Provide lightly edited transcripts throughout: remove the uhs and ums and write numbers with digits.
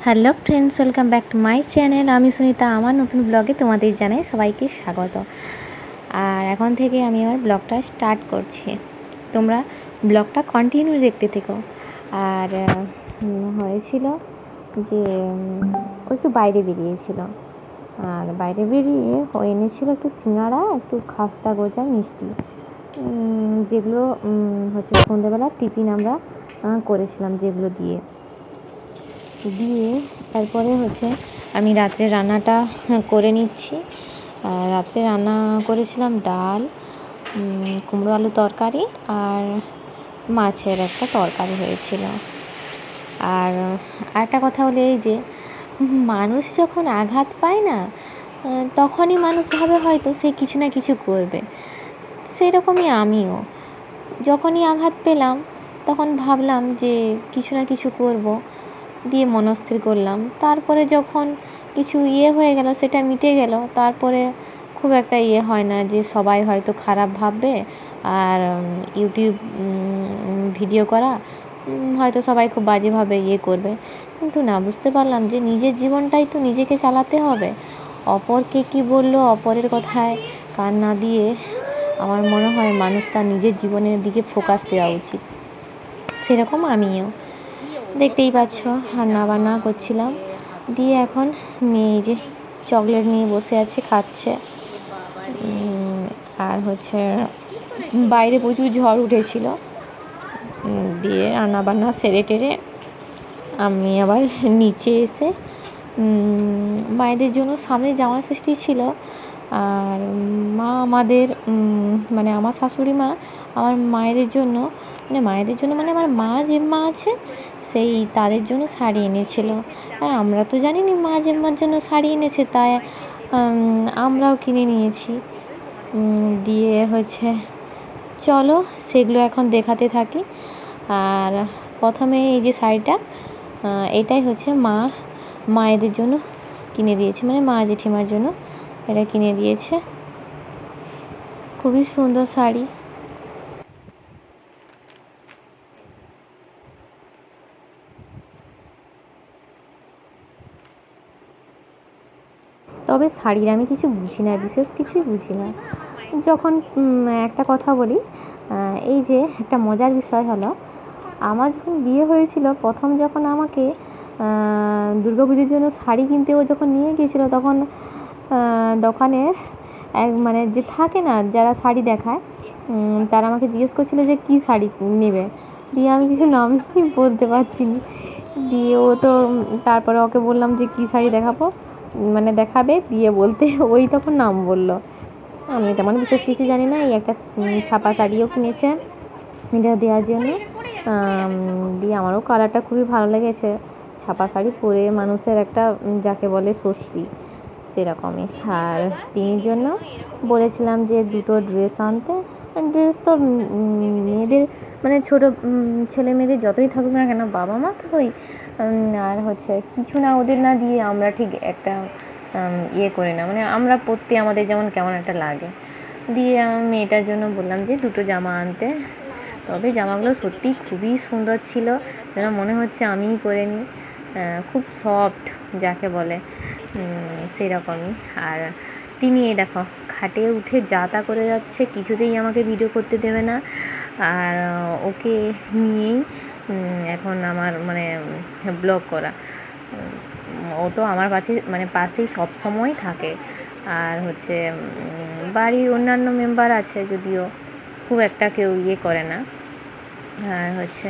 Hello friends, welcome back to my channel. আমি সুনিতা। আমার নতুন ব্লগে তোমাদের জানাই সবাইকে স্বাগত। আর এখন থেকে আমি আমার ব্লগটা স্টার্ট করছি, তোমরা ব্লগটা কন্টিনিউ দেখতে থেকো। আর হয়েছিল যে ও একটু বাইরে বেরিয়েছিল, আর বাইরে বেরিয়ে এনেছিল একটু সিঙ্গাড়া, একটু খাস্তা গজা মিষ্টি, যেগুলো হচ্ছে সন্ধ্যেবেলা টিফিন আমরা করেছিলাম, যেগুলো দিয়ে তারপরে হচ্ছে আমি রাত্রে রান্নাটা করে নিচ্ছি। রাত্রে রান্না করেছিলাম ডাল, কুমড়ো আলু তরকারি আর মাছের একটা তরকারি হয়েছিল। আর একটা কথা হলো এই যে মানুষ যখন আঘাত পায় না, তখনই মানুষ ভাবে হয়তো সে কিছু না কিছু করবে। সেরকমই আমিও যখনই আঘাত পেলাম তখন ভাবলাম যে কিছু না কিছু করব, দিয়ে মনস্থির করলাম। তারপরে যখন কিছু হয়ে গেল, সেটা মিটে গেল, তারপরে খুব একটা হয় না যে সবাই হয়তো খারাপ ভাববে। আর ইউটিউব ভিডিও করা হয়তো সবাই খুব বাজেভাবে করবে, কিন্তু না, বুঝতে পারলাম যে নিজের জীবনটাই তো নিজেকে চালাতে হবে। অপরকে কি বললো, অপরের কথায় কান না দিয়ে আমার মনে হয় মানুষ তার নিজের জীবনের দিকে ফোকাস দেওয়া উচিত। সেরকম আমিও দেখতেই পাচ্ছ রান্না বান্না করছিলাম, দিয়ে এখন মেয়ে যে চকলেট নিয়ে বসে আছে, খাচ্ছে। আর হচ্ছে বাইরে প্রচুর ঝড় উঠেছিল, দিয়ে রান্না বান্না সেরে টেরে আমি আবার নিচে এসে মায়েদের জন্য সামনে জামাই ষষ্ঠী ছিল। আর মা আমাদের মানে আমার শাশুড়ি মা আমার মায়েদের জন্য মানে আমার মা জেম্মা আছে, সেই তাদের জন্য শাড়ি এনেছিল। আর আমরা তো জানি না মা জেম্মার জন্য শাড়ি এনেছে, তাই আমরাও কিনে নিয়েছি। দিয়ে হচ্ছে চলো সেগুলো এখন দেখাতে থাকি। আর প্রথমে এই যে শাড়িটা, এটাই হচ্ছে মায়েদের জন্য কিনে দিয়েছে, মানে মা জেঠিমার জন্য এটা কিনে দিয়েছে। খুবই সুন্দর শাড়ি। তবে শাড়ির আমি কিছু বুঝি না, বিশেষ কিছুই বুঝি না। যখন একটা কথা বলি, এই যে একটা মজার বিষয় হলো, আমার যখন বিয়ে হয়েছিল প্রথম, যখন আমাকে দুর্গাপুজোর জন্য শাড়ি কিনতে ও যখন নিয়ে গিয়েছিলো, তখন দোকানের মানে যে থাকে না, যারা শাড়ি দেখায়, তারা আমাকে জিজ্ঞেস করছিলো যে কী শাড়ি নেবে। দিয়ে আমি কিছু নামই বলতে পারছি না। দিয়ে ও তো তারপরে ওকে বললাম যে কী শাড়ি দেখাবে, দিয়ে বলতে ওই তখন নাম বললো। আমি তেমন বিশেষ কিছু জানি না। এই একটা ছাপা শাড়িও কিনেছে এটা দেওয়ার জন্য। দিয়ে আমারও কালারটা খুবই ভালো লেগেছে। ছাপা শাড়ি পরে মানুষের একটা যাকে বলে স্বস্তি, সেরকমই। আর তিনির জন্য বলেছিলাম যে দুটো ড্রেস আনতে। ড্রেস তো মেয়েদের মানে ছোটো ছেলে মেয়েদের যতই থাকুক না কেন, বাবা মা তো ওই আর হচ্ছে কিছু না ওদের না দিয়ে আমরা ঠিক একটা করি না, মানে আমরা পরতে আমাদের যেমন কেমন একটা লাগে। দিয়ে আমার মেয়েটার জন্য বললাম যে দুটো জামা আনতে। তবে জামাগুলো সত্যি খুবই সুন্দর ছিল, যেন মনে হচ্ছে আমিই পরে নিই। খুব সফট যাকে বলে, সেরকমই। আর তিনি এই দেখো খাটে উঠে যা তা করে যাচ্ছে, কিছুতেই আমাকে ভিডিও করতে দেবে না। আর ওকে নিয়েই এখন আমার মানে ব্লগ করা। ও তো আমার পাশেই সব সময় থাকে। আর হচ্ছে বাড়ির অন্যান্য মেম্বার আছে, যদিও খুব একটা কেউ করে না। আর হচ্ছে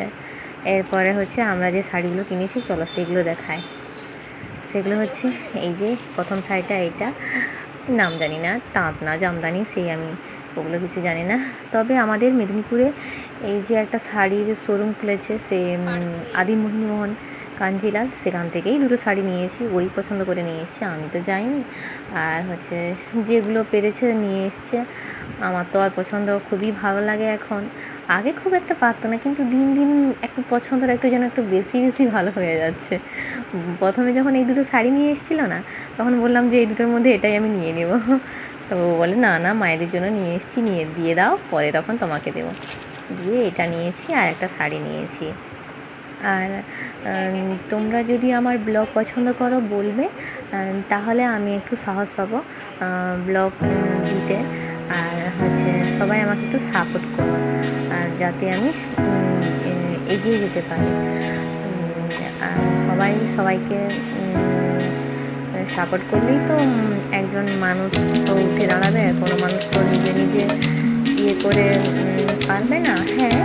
এরপরে হচ্ছে আমরা যে শাড়িগুলো কিনেছি, চলো সেগুলো দেখায়। সেগুলো হচ্ছে এই যে প্রথম শাড়িটা, এইটা নাম জানি না, তাঁত না জামদানি, সেই আমি ওগুলো কিছু জানি না। তবে আমাদের মেদিনীপুরে এই যে একটা শাড়ির শোরুম খুলেছে, সে আদি মোহিনীমোহন কাঞ্জিলাল, সেখান থেকেই দুটো শাড়ি নিয়েছি। ওই পছন্দ করে নিয়ে এসছে, আমি তো যাইনি। আর হচ্ছে যেগুলো পেরেছে নিয়ে এসছে। আমার তো আর পছন্দ খুবই ভালো লাগে এখন। আগে খুব একটা পারতো না, কিন্তু দিন দিন একটু পছন্দটা একটু যেন একটু বেশি বেশি ভালো হয়ে যাচ্ছে। প্রথমে যখন এই দুটো শাড়ি নিয়ে এসেছিলো না, তখন বললাম যে এই দুটোর মধ্যে এটাই আমি নিয়ে নেব। তো বলে না না, মায়েদের জন্য নিয়ে এসেছি, নিয়ে দিয়ে দাও, পরে তখন তোমাকে দেবো। দিয়ে এটা নিয়েছি আর একটা শাড়ি নিয়েছি। আর তোমরা যদি আমার ব্লগ পছন্দ করো বলবে, তাহলে আমি একটু সাহস পাবো ব্লগ দিতে। আর হচ্ছে সবাই আমাকে একটু সাপোর্ট করো, আর যাতে আমি এগিয়ে যেতে পারি। আর সবাইকে সাপোর্ট করলেই তো একজন মানুষ তো উঠে দাঁড়াবে। কোনো মানুষ তো নিজে নিজে ইয়ে করে পারবে না। হ্যাঁ,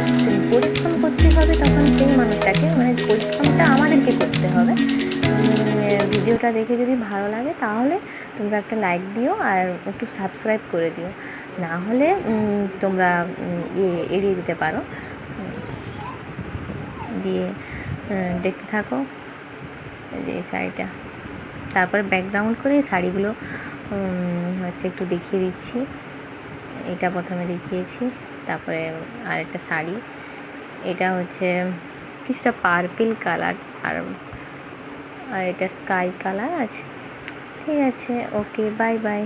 পরিশ্রম করতে হবে তখন সেই মানুষটাকে, মানে পরিশ্রমটা আমাদেরকে করতে হবে। ভিডিওটা দেখে যদি ভালো লাগে তাহলে তোমরা একটা লাইক দিও আর একটু সাবস্ক্রাইব করে দিও, না হলে তোমরা এড়িয়ে যেতে পারো। দিয়ে দেখতে থাকো যে এই শাড়িটা, তারপরে ব্যাকগ্রাউন্ড করে এই শাড়িগুলো হচ্ছে একটু দেখিয়ে দিচ্ছি। এটা প্রথমে দেখিয়েছি, তারপরে আরেকটা শাড়ি, এটা হচ্ছে কিছুটা পার্পল কালার, আর এটা স্কাই কালার আছে। ঠিক আছে, ওকে, বাই বাই।